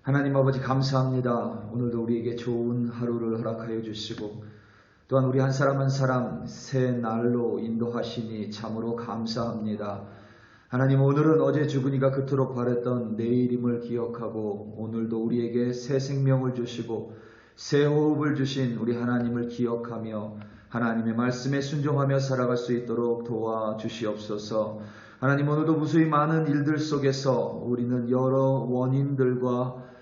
하나님 아버지 감사합니다. 오늘도 우리에게 좋은 하루를 허락하여 주시고 또한 우리 한 사람 한 사람 새 날로 인도하시니 참으로 감사합니다. 하나님, 오늘은 어제 죽은 이가 그토록 바랬던 내일임을 기억하고 오늘도 우리에게 새 생명을 주시고 새 호흡을 주신 우리 하나님을 기억하며 하나님의 말씀에 순종하며 살아갈 수 있도록 도와주시옵소서. 하나님, 오늘도 무수히 많은 일들 속에서 우리는 여러 원인들과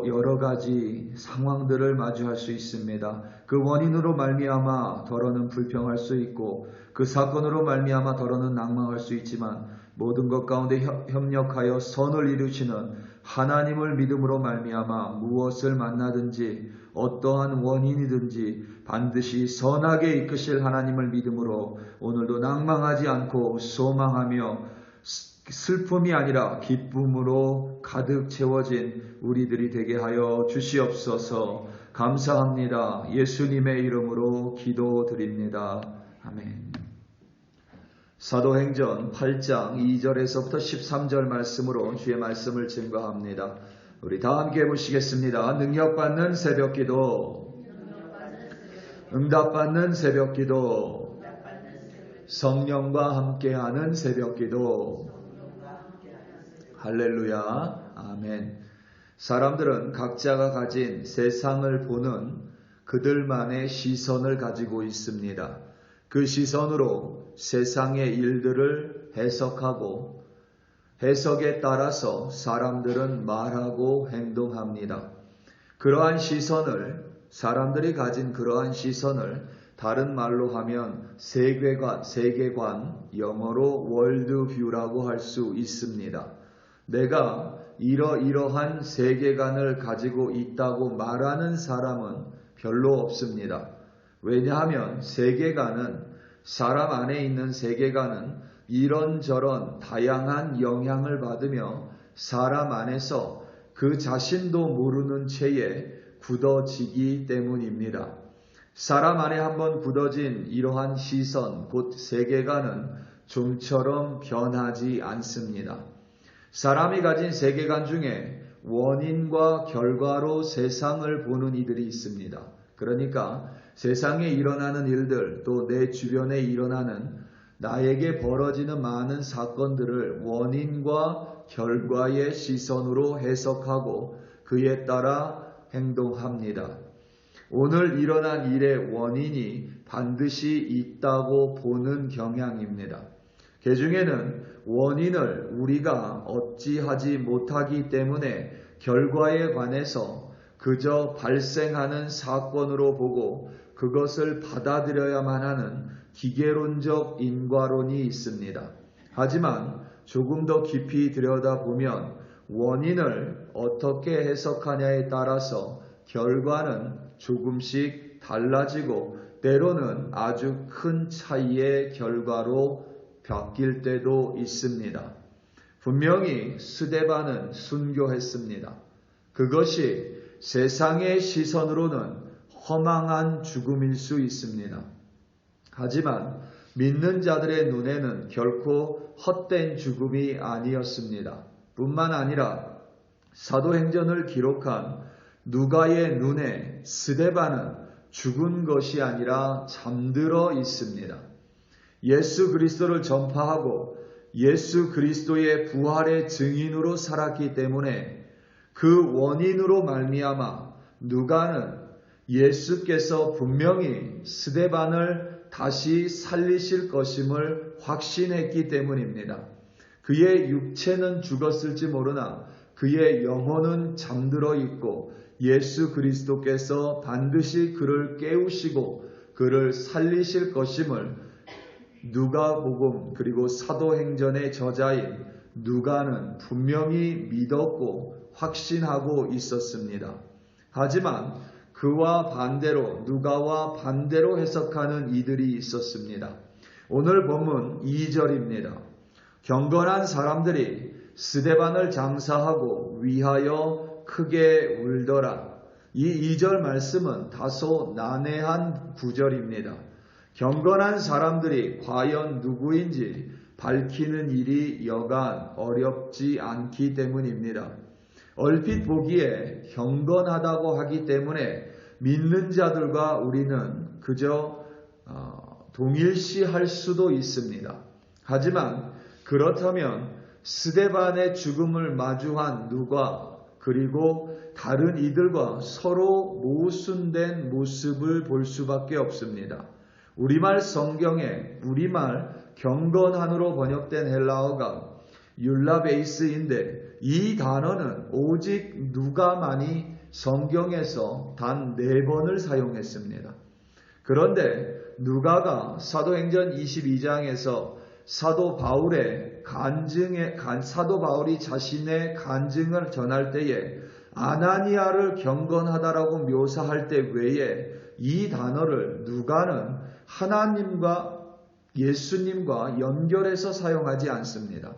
여러 가지 상황들을 마주할 수 있습니다. 그 원인으로 말미암아 더러는 불평할 수 있고 그 사건으로 말미암아 더러는 낭망할 수 있지만 모든 것 가운데 협력하여 선을 이루시는 하나님을 믿음으로 말미암아 무엇을 만나든지 어떠한 원인이든지 반드시 선하게 이끄실 하나님을 믿음으로 오늘도 낭망하지 않고 소망하며 슬픔이 아니라 기쁨으로 가득 채워진 우리들이 되게 하여 주시옵소서. 감사합니다. 예수님의 이름으로 기도드립니다. 아멘. 사도행전 8장 2절에서부터 13절 말씀으로 주의 말씀을 증거합니다. 우리 다 함께 보시겠습니다. 능력받는 새벽기도, 응답받는 새벽기도, 성령과 함께하는 새벽기도. 할렐루야. 아멘. 사람들은 각자가 가진 세상을 보는 그들만의 시선을 가지고 있습니다. 그 시선으로 세상의 일들을 해석하고 해석에 따라서 사람들은 말하고 행동합니다. 사람들이 가진 그러한 시선을 다른 말로 하면 세계관, 영어로 월드뷰라고 할 수 있습니다. 내가 이러이러한 세계관을 가지고 있다고 말하는 사람은 별로 없습니다. 왜냐하면 사람 안에 있는 세계관은 이런저런 다양한 영향을 받으며 사람 안에서 그 자신도 모르는 채에 굳어지기 때문입니다. 사람 안에 한번 굳어진 이러한 시선, 곧 세계관은 좀처럼 변하지 않습니다. 사람이 가진 세계관 중에 원인과 결과로 세상을 보는 이들이 있습니다. 그러니까 세상에 일어나는 일들, 또 내 주변에 일어나는 나에게 벌어지는 많은 사건들을 원인과 결과의 시선으로 해석하고 그에 따라 행동합니다. 오늘 일어난 일의 원인이 반드시 있다고 보는 경향입니다. 개중에는 원인을 우리가 어찌하지 못하기 때문에 결과에 관해서 그저 발생하는 사건으로 보고 그것을 받아들여야만 하는 기계론적 인과론이 있습니다. 하지만 조금 더 깊이 들여다보면 원인을 어떻게 해석하냐에 따라서 결과는 조금씩 달라지고 때로는 아주 큰 차이의 결과로 바뀔 때도 있습니다. 분명히 스데반은 순교했습니다. 그것이 세상의 시선으로는 허망한 죽음일 수 있습니다. 하지만 믿는 자들의 눈에는 결코 헛된 죽음이 아니었습니다. 뿐만 아니라 사도행전을 기록한 누가의 눈에 스데반은 죽은 것이 아니라 잠들어 있습니다. 예수 그리스도를 전파하고 예수 그리스도의 부활의 증인으로 살았기 때문에 그 원인으로 말미암아 누가는 예수께서 분명히 스데반을 다시 살리실 것임을 확신했기 때문입니다. 그의 육체는 죽었을지 모르나 그의 영혼은 잠들어 있고 예수 그리스도께서 반드시 그를 깨우시고 그를 살리실 것임을 누가복음 그리고 사도행전의 저자인 누가는 분명히 믿었고 확신하고 있었습니다. 하지만 누가와 반대로 해석하는 이들이 있었습니다. 오늘 본문 2절입니다. 경건한 사람들이 스데반을 장사하고 위하여 크게 울더라. 이 2절 말씀은 다소 난해한 구절입니다. 경건한 사람들이 과연 누구인지 밝히는 일이 여간 어렵지 않기 때문입니다. 얼핏 보기에 경건하다고 하기 때문에 믿는 자들과 우리는 그저 동일시할 수도 있습니다. 하지만 그렇다면 스데반의 죽음을 마주한 누가 그리고 다른 이들과 서로 모순된 모습을 볼 수밖에 없습니다. 우리말 성경에 우리말 경건한으로 번역된 헬라어가 율라베이스인데 이 단어는 오직 누가만이 성경에서 단 4번을 사용했습니다. 그런데 누가가 사도행전 22장에서 사도 바울이 자신의 간증을 전할 때에 아나니아를 경건하다라고 묘사할 때 외에 이 단어를 누가는 하나님과 예수님과 연결해서 사용하지 않습니다.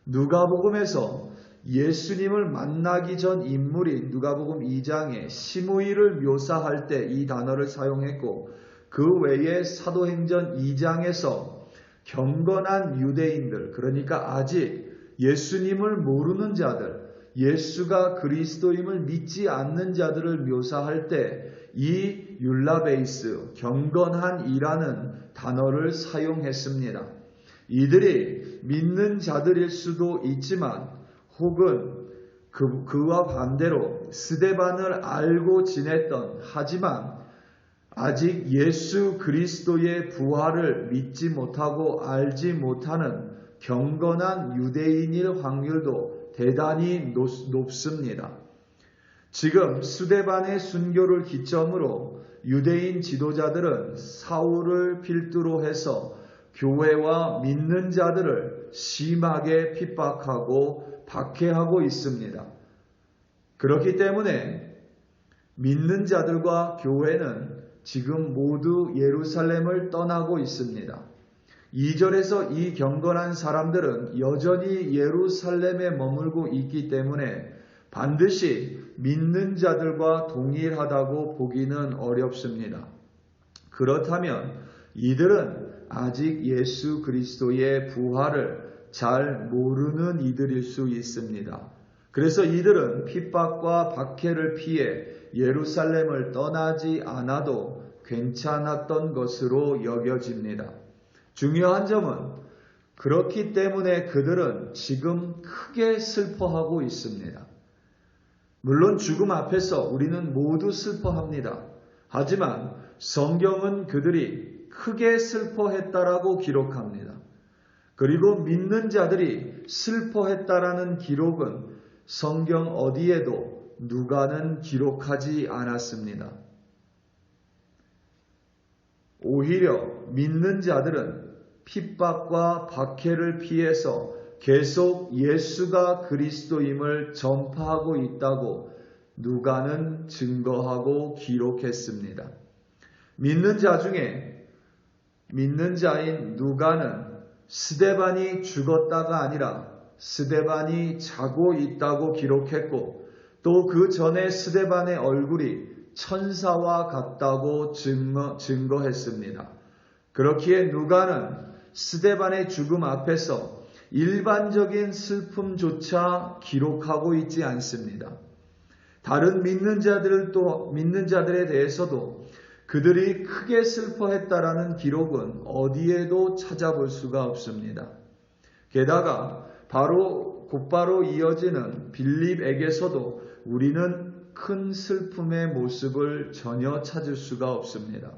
누가복음에서 예수님을 만나기 전 인물인 누가복음 2장에 시므이를 묘사할 때 이 단어를 사용했고 그 외에 사도행전 2장에서 경건한 유대인들, 그러니까 아직 예수님을 모르는 자들, 예수가 그리스도임을 믿지 않는 자들을 묘사할 때 이 율라베이스, 경건한이라는 단어를 사용했습니다. 이들이 믿는 자들일 수도 있지만 혹은 그와 반대로 스데반을 알고 지냈던 하지만 아직 예수 그리스도의 부활을 믿지 못하고 알지 못하는 경건한 유대인일 확률도 대단히 높습니다. 지금 스데반의 순교를 기점으로 유대인 지도자들은 사울을 필두로 해서 교회와 믿는 자들을 심하게 핍박하고 박해하고 있습니다. 그렇기 때문에 믿는 자들과 교회는 지금 모두 예루살렘을 떠나고 있습니다. 2절에서 이 경건한 사람들은 여전히 예루살렘에 머물고 있기 때문에 반드시 믿는 자들과 동일하다고 보기는 어렵습니다. 그렇다면 이들은 아직 예수 그리스도의 부활을 잘 모르는 이들일 수 있습니다. 그래서 이들은 핍박과 박해를 피해 예루살렘을 떠나지 않아도 괜찮았던 것으로 여겨집니다. 중요한 점은 그렇기 때문에 그들은 지금 크게 슬퍼하고 있습니다. 물론 죽음 앞에서 우리는 모두 슬퍼합니다. 하지만 성경은 그들이 크게 슬퍼했다라고 기록합니다. 그리고 믿는 자들이 슬퍼했다라는 기록은 성경 어디에도 누가는 기록하지 않았습니다. 오히려 믿는 자들은 핍박과 박해를 피해서 계속 예수가 그리스도임을 전파하고 있다고 누가는 증거하고 기록했습니다. 믿는 자 중에 믿는 자인 누가는 스데반이 죽었다가 아니라 스데반이 자고 있다고 기록했고 또 그 전에 스데반의 얼굴이 천사와 같다고 증거했습니다. 그렇기에 누가는 스데반의 죽음 앞에서 일반적인 슬픔조차 기록하고 있지 않습니다. 다른 믿는 자들에 대해서도 그들이 크게 슬퍼했다라는 기록은 어디에도 찾아볼 수가 없습니다. 게다가 곧바로 이어지는 빌립에게서도 우리는 큰 슬픔의 모습을 전혀 찾을 수가 없습니다.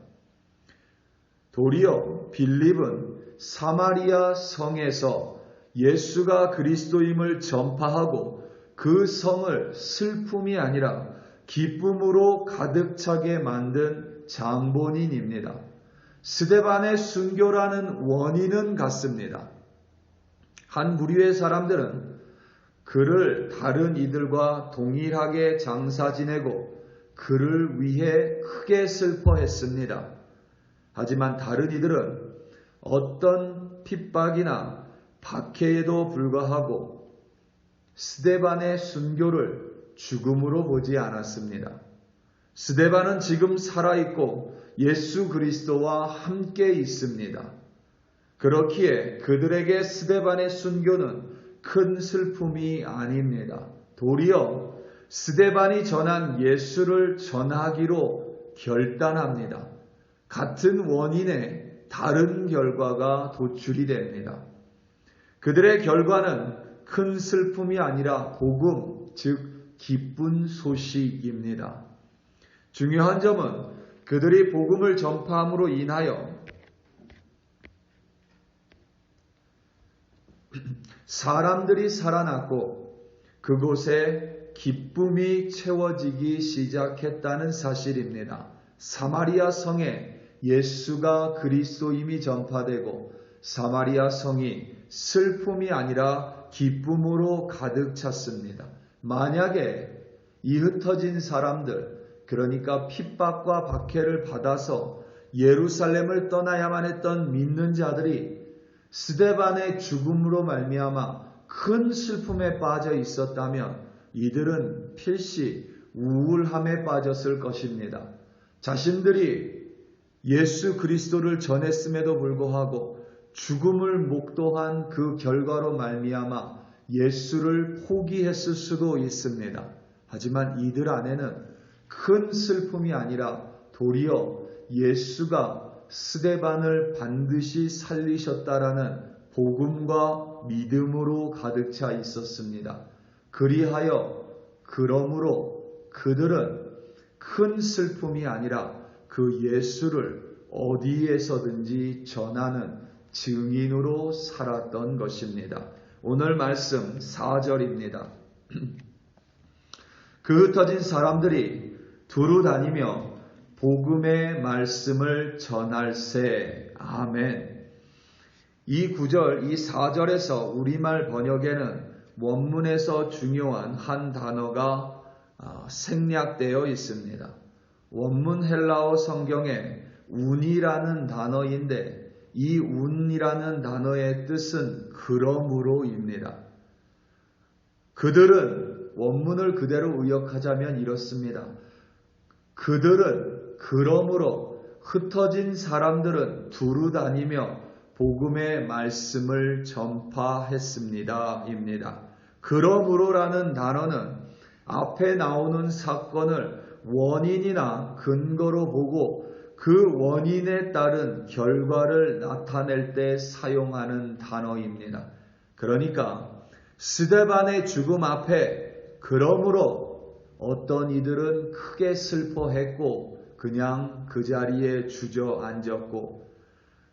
도리어 빌립은 사마리아 성에서 예수가 그리스도임을 전파하고 그 성을 슬픔이 아니라 기쁨으로 가득 차게 만든 장본인입니다. 스데반의 순교라는 원인은 같습니다. 한 무리의 사람들은 그를 다른 이들과 동일하게 장사 지내고 그를 위해 크게 슬퍼했습니다. 하지만 다른 이들은 어떤 핍박이나 박해에도 불구하고 스데반의 순교를 죽음으로 보지 않았습니다. 스데반은 지금 살아있고 예수 그리스도와 함께 있습니다. 그렇기에 그들에게 스데반의 순교는 큰 슬픔이 아닙니다. 도리어 스데반이 전한 예수를 전하기로 결단합니다. 같은 원인에 다른 결과가 도출이 됩니다. 그들의 결과는 큰 슬픔이 아니라 복음, 즉 기쁜 소식입니다. 중요한 점은 그들이 복음을 전파함으로 인하여 사람들이 살아났고 그곳에 기쁨이 채워지기 시작했다는 사실입니다. 사마리아 성에 예수가 그리스도임이 전파되고 사마리아 성이 슬픔이 아니라 기쁨으로 가득 찼습니다. 만약에 이 흩어진 사람들, 그러니까 핍박과 박해를 받아서 예루살렘을 떠나야만 했던 믿는 자들이 스데반의 죽음으로 말미암아 큰 슬픔에 빠져 있었다면 이들은 필시 우울함에 빠졌을 것입니다. 자신들이 예수 그리스도를 전했음에도 불구하고 죽음을 목도한 그 결과로 말미암아 예수를 포기했을 수도 있습니다. 하지만 이들 안에는 큰 슬픔이 아니라 도리어 예수가 스데반을 반드시 살리셨다라는 복음과 믿음으로 가득 차 있었습니다. 그러므로 그들은 큰 슬픔이 아니라 그 예수를 어디에서든지 전하는 증인으로 살았던 것입니다. 오늘 말씀 4절입니다. 그 흩어진 사람들이 두루 다니며 복음의 말씀을 전할세. 아멘. 이 9절, 이 4절에서 우리말 번역에는 원문에서 중요한 한 단어가 생략되어 있습니다. 원문 헬라어 성경에 운이라는 단어인데 이 운이라는 단어의 뜻은 그러므로입니다. 그들은 원문을 그대로 의역하자면 이렇습니다. 그들은 그러므로 흩어진 사람들은 두루 다니며 복음의 말씀을 전파했습니다. 입니다. 그러므로라는 단어는 앞에 나오는 사건을 원인이나 근거로 보고 그 원인에 따른 결과를 나타낼 때 사용하는 단어입니다. 그러니까 스데반의 죽음 앞에 그러므로 어떤 이들은 크게 슬퍼했고 그냥 그 자리에 주저앉았고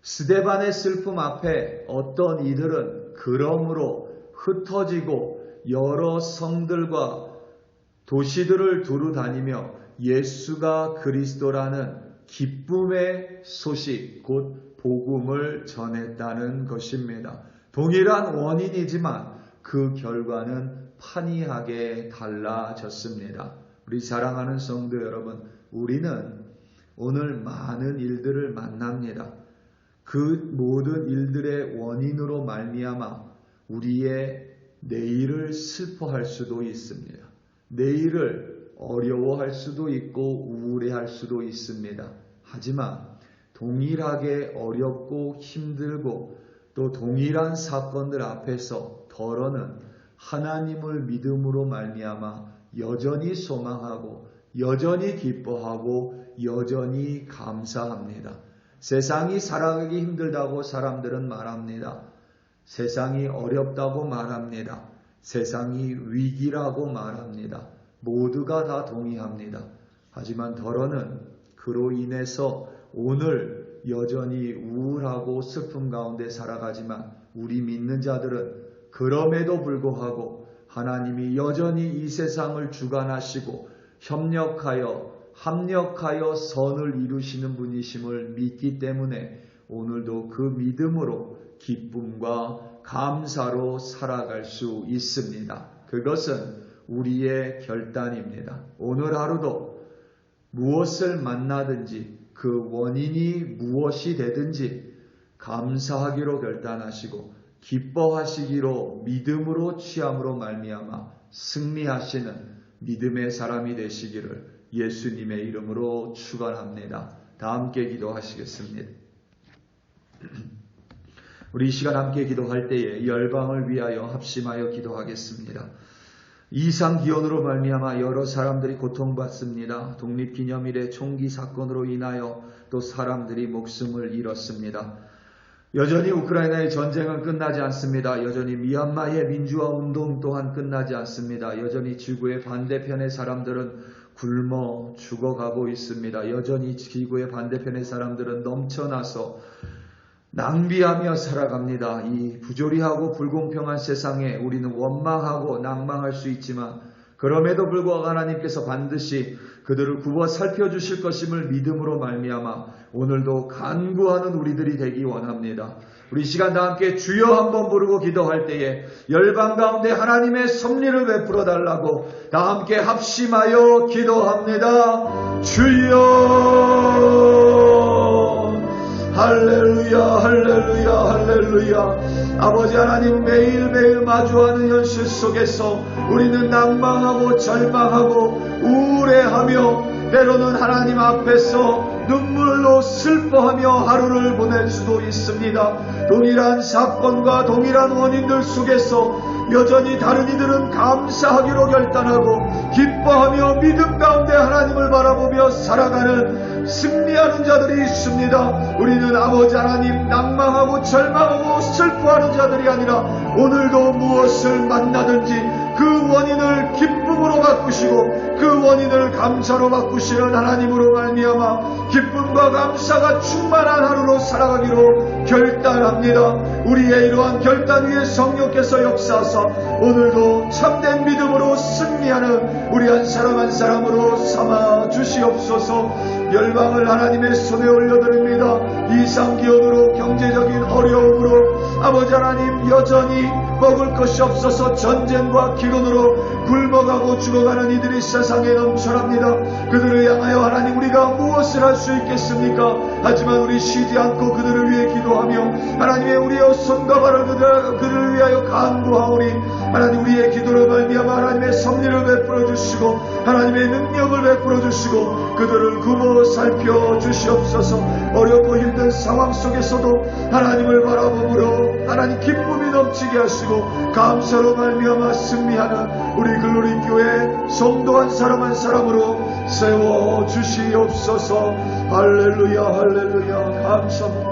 스데반의 슬픔 앞에 어떤 이들은 그러므로 흩어지고 여러 성들과 도시들을 두루 다니며 예수가 그리스도라는 기쁨의 소식, 곧 복음을 전했다는 것입니다. 동일한 원인이지만 그 결과는 판이하게 달라졌습니다. 우리 사랑하는 성도 여러분, 우리는 오늘 많은 일들을 만납니다. 그 모든 일들의 원인으로 말미암아 우리의 내일을 슬퍼할 수도 있습니다. 내일을 어려워할 수도 있고 우울해할 수도 있습니다. 하지만 동일하게 어렵고 힘들고 또 동일한 사건들 앞에서 더러는 하나님을 믿음으로 말미암아 여전히 소망하고 여전히 기뻐하고 여전히 감사합니다. 세상이 살아가기 힘들다고 사람들은 말합니다. 세상이 어렵다고 말합니다. 세상이 위기라고 말합니다. 모두가 다 동의합니다. 하지만 더러는 그로 인해서 오늘 여전히 우울하고 슬픔 가운데 살아가지만 우리 믿는 자들은 그럼에도 불구하고 하나님이 여전히 이 세상을 주관하시고 합력하여 선을 이루시는 분이심을 믿기 때문에 오늘도 그 믿음으로 기쁨과 감사로 살아갈 수 있습니다. 그것은 우리의 결단입니다. 오늘 하루도 무엇을 만나든지 그 원인이 무엇이 되든지 감사하기로 결단하시고 기뻐하시기로 믿음으로 취함으로 말미암아 승리하시는 믿음의 사람이 되시기를 예수님의 이름으로 축원합니다. 다 함께 기도하시겠습니다. 우리 이 시간 함께 기도할 때에 열방을 위하여 합심하여 기도하겠습니다. 이상기온으로 말미암아 여러 사람들이 고통받습니다. 독립기념일의 총기 사건으로 인하여 또 사람들이 목숨을 잃었습니다. 여전히 우크라이나의 전쟁은 끝나지 않습니다. 여전히 미얀마의 민주화 운동 또한 끝나지 않습니다. 여전히 지구의 반대편의 사람들은 굶어 죽어가고 있습니다. 여전히 지구의 반대편의 사람들은 넘쳐나서 낭비하며 살아갑니다. 이 부조리하고 불공평한 세상에 우리는 원망하고 낭망할 수 있지만 그럼에도 불구하고 하나님께서 반드시 그들을 굽어 살펴주실 것임을 믿음으로 말미암아 오늘도 간구하는 우리들이 되기 원합니다. 우리 시간 다 함께 주여 한번 부르고 기도할 때에 열방 가운데 하나님의 섭리를 베풀어 달라고 다 함께 합심하여 기도합니다. 주여 할렐루야 할렐루야 할렐루야. 아버지 하나님, 매일매일 마주하는 현실 속에서 우리는 낭망하고 절망하고 우울해하며 때로는 하나님 앞에서 눈물로 슬퍼하며 하루를 보낼 수도 있습니다. 동일한 사건과 동일한 원인들 속에서 여전히 다른 이들은 감사하기로 결단하고 기뻐하며 믿음 가운데 하나님을 바라보며 살아가는 승리하는 자들이 있습니다. 우리는 아버지 하나님, 낭망하고 절망하고 슬퍼하는 자들이 아니라 오늘도 무엇을 만나든지 그 원인을 기쁨으로 바꾸시고 그 원인을 감사로 바꾸시는 하나님으로 말미암아 기쁨과 감사가 충만한 하루로 살아가기로 결단합니다. 우리의 이러한 결단 위에 성령께서 역사하사 오늘도 참된 믿음으로 승리하는 우리 한 사람 한 사람으로 삼아 주시옵소서. 열방을 하나님의 손에 올려드립니다. 이상기온으로 경제적인 어려움으로 아버지 하나님, 여전히 먹을 것이 없어서 전쟁과 기근으로 굶어가고 죽어가는 이들이 세상에 넘쳐납니다. 그들을 향하여 하나님, 우리가 무엇을 할 수 있겠습니까? 하지만 우리 쉬지 않고 그들을 위해 기도하며 하나님의 우리의 손과 발을 그들을 위하여 간구하오니 하나님, 우리의 기도로 말미암아 하나님의 섭리를 베풀어 주시고 하나님의 능력을 베풀어 주시고 그들을 굽어 살펴 주시옵소서. 어렵고 힘든 상황 속에서도 하나님을 바라보므로 하나님 기쁨이 넘치게 하시고 감사로 말미암아 승리하는 우리 글로리 교회 성도 한 사람 한 사람으로 세워 주시옵소서. 할렐루야 할렐루야. 감사합니다.